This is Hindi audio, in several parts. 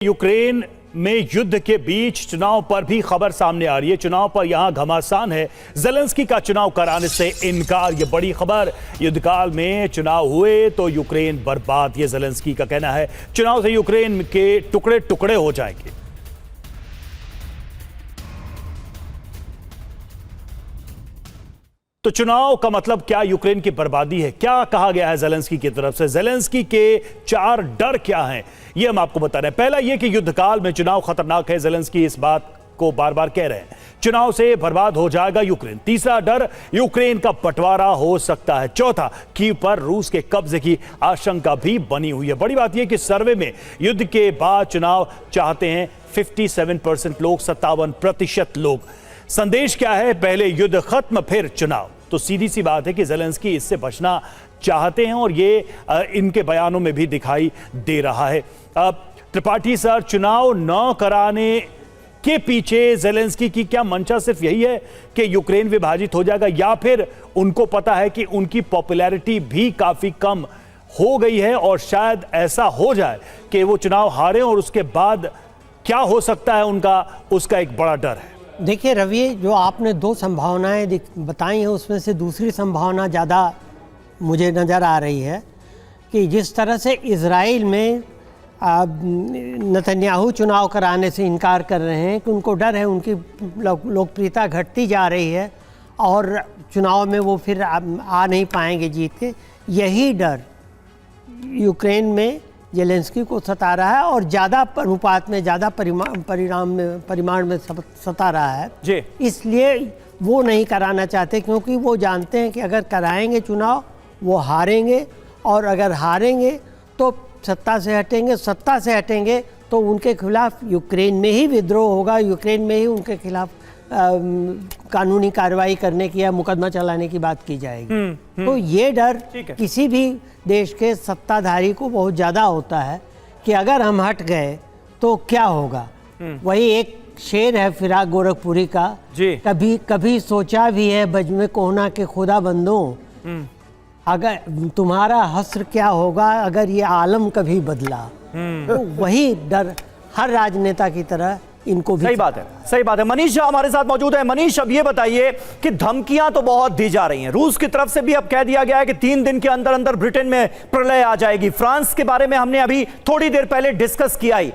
यूक्रेन में युद्ध के बीच चुनाव पर भी खबर सामने आ रही है। चुनाव पर यहां घमासान है। ज़ेलेंस्की का चुनाव कराने से इनकार, ये बड़ी खबर। युद्धकाल में चुनाव हुए तो यूक्रेन बर्बाद, ये ज़ेलेंस्की का कहना है। चुनाव से यूक्रेन के टुकड़े टुकड़े हो जाएंगे। तो चुनाव का मतलब क्या? यूक्रेन की बर्बादी है। क्या कहा गया है ज़ेलेंस्की की तरफ से? ज़ेलेंस्की के 4 डर क्या हैं, ये हम आपको बता रहे हैं। पहला ये कि युद्धकाल में चुनाव खतरनाक है। ज़ेलेंस्की इस बात को बार बार कह रहे हैं। चुनाव से बर्बाद हो जाएगा यूक्रेन। तीसरा डर, यूक्रेन का बंटवारा हो सकता है। चौथा, कीव पर रूस के कब्जे की आशंका भी बनी हुई है। बड़ी बात यह कि सर्वे में युद्ध के बाद चुनाव चाहते हैं 57% लोग, 57% लोग। संदेश क्या है? पहले युद्ध खत्म फिर चुनाव। तो सीधी सी बात है कि ज़ेलेंस्की इससे बचना चाहते हैं और ये इनके बयानों में भी दिखाई दे रहा है। त्रिपाठी सर, चुनाव न कराने के पीछे ज़ेलेंस्की की क्या मंशा सिर्फ यही है कि यूक्रेन विभाजित हो जाएगा, या फिर उनको पता है कि उनकी पॉपुलैरिटी भी काफी कम हो गई है और शायद ऐसा हो जाए कि वो चुनाव हारे और उसके बाद क्या हो सकता है उनका, उसका एक बड़ा डर है? देखिए रवि, जो आपने 2 संभावनाएं बताई हैं उसमें से दूसरी संभावना ज़्यादा मुझे नज़र आ रही है कि जिस तरह से इजराइल में नेतन्याहू चुनाव कराने से इनकार कर रहे हैं कि उनको डर है, उनकी लोकप्रियता घटती जा रही है और चुनाव में वो फिर आ नहीं पाएंगे जीत के। यही डर यूक्रेन में ज़ेलेंस्की को सता रहा है और ज़्यादा अनुपात में, ज़्यादा परिमाण में सता रहा है जी। इसलिए वो नहीं कराना चाहते, क्योंकि वो जानते हैं कि अगर कराएंगे चुनाव वो हारेंगे, और अगर हारेंगे तो सत्ता से हटेंगे तो उनके खिलाफ यूक्रेन में ही विद्रोह होगा, यूक्रेन में ही उनके खिलाफ कानूनी कार्रवाई करने की या मुकदमा चलाने की बात की जाएगी। तो ये डर किसी भी देश के सत्ताधारी को बहुत ज़्यादा होता है कि अगर हम हट गए तो क्या होगा। वही एक शेर है फिराक गोरखपुरी का, कभी कभी सोचा भी है बजमे कोहना के खुदा बंदों, अगर तुम्हारा हस्र क्या होगा अगर ये आलम कभी बदला। तो वही डर हर राजनेता की तरह इनको भी। सही बात है। मनीष झा हमारे साथ मौजूद है। मनीष, अब ये बताइए कि धमकियां तो बहुत दी जा रही हैं, रूस की तरफ से भी अब कह दिया गया है कि 3 दिन के अंदर अंदर ब्रिटेन में प्रलय आ जाएगी। फ्रांस के बारे में हमने अभी थोड़ी देर पहले डिस्कस किया ही।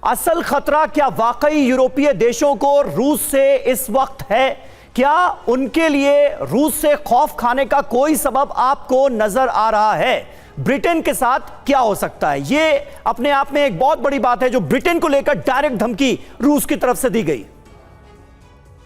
असल खतरा क्या वाकई यूरोपीय देशों को रूस से इस वक्त है? क्या उनके लिए रूस से खौफ खाने का कोई सबब आपको नजर आ रहा है? ब्रिटेन के साथ क्या हो सकता है? ये अपने आप में एक बहुत बड़ी बात है जो ब्रिटेन को लेकर डायरेक्ट धमकी रूस की तरफ से दी गई।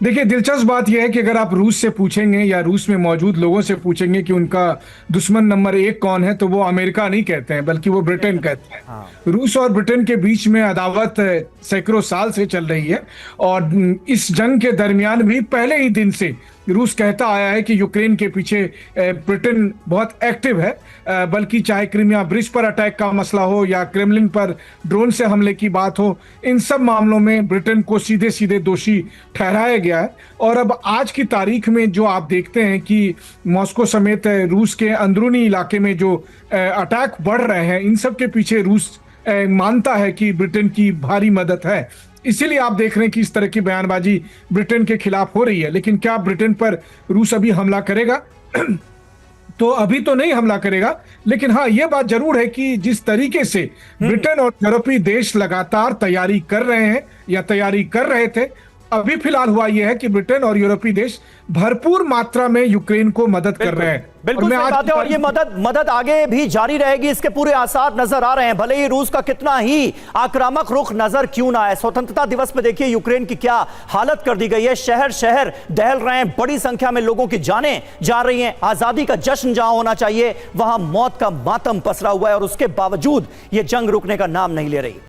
देखिए, दिलचस्प बात यह है कि अगर आप रूस से पूछेंगे या रूस में मौजूद लोगों से पूछेंगे कि उनका दुश्मन नंबर 1 कौन है, तो वो अमेरिका नहीं कहते हैं बल्कि वो ब्रिटेन कहते हैं। रूस और ब्रिटेन के बीच में अदावत सैकड़ों साल से चल रही है और इस जंग के दरमियान भी पहले ही दिन से रूस कहता आया है कि यूक्रेन के पीछे ब्रिटेन बहुत एक्टिव है। बल्कि चाहे क्रीमिया ब्रिज पर अटैक का मसला हो या क्रेमलिन पर ड्रोन से हमले की बात हो, इन सब मामलों में ब्रिटेन को सीधे सीधे दोषी ठहराया गया है। और अब आज की तारीख में जो आप देखते हैं कि मॉस्को समेत रूस के अंदरूनी इलाके में जो अटैक बढ़ रहे हैं, इन सब के पीछे रूस मानता है कि ब्रिटेन की भारी मदद है। इसीलिए आप देख रहे हैं कि इस तरह की बयानबाजी ब्रिटेन के खिलाफ हो रही है। लेकिन क्या ब्रिटेन पर रूस अभी हमला करेगा? तो अभी तो नहीं हमला करेगा, लेकिन हाँ, यह बात जरूर है कि जिस तरीके से ब्रिटेन और यूरोपीय देश लगातार तैयारी कर रहे हैं या तैयारी कर रहे थे, अभी फिलहाल हुआ यह है कि ब्रिटेन और यूरोपीय देश भरपूर मात्रा में यूक्रेन को मदद कर रहे हैं। बिल्कुल सही बात है, और ये मदद आगे भी जारी रहेगी, इसके पूरे आसार नजर आ रहे हैं, भले ही रूस का कितना ही आक्रामक रुख नजर क्यों ना आए। स्वतंत्रता दिवस पे देखिए यूक्रेन की क्या हालत कर दी गई है। शहर शहर दहल रहे हैं, बड़ी संख्या में लोगों की जानें जा रही हैं। आजादी का जश्न जहां होना चाहिए वहां मौत का मातम पसरा हुआ है और उसके बावजूद ये जंग रुकने का नाम नहीं ले रही।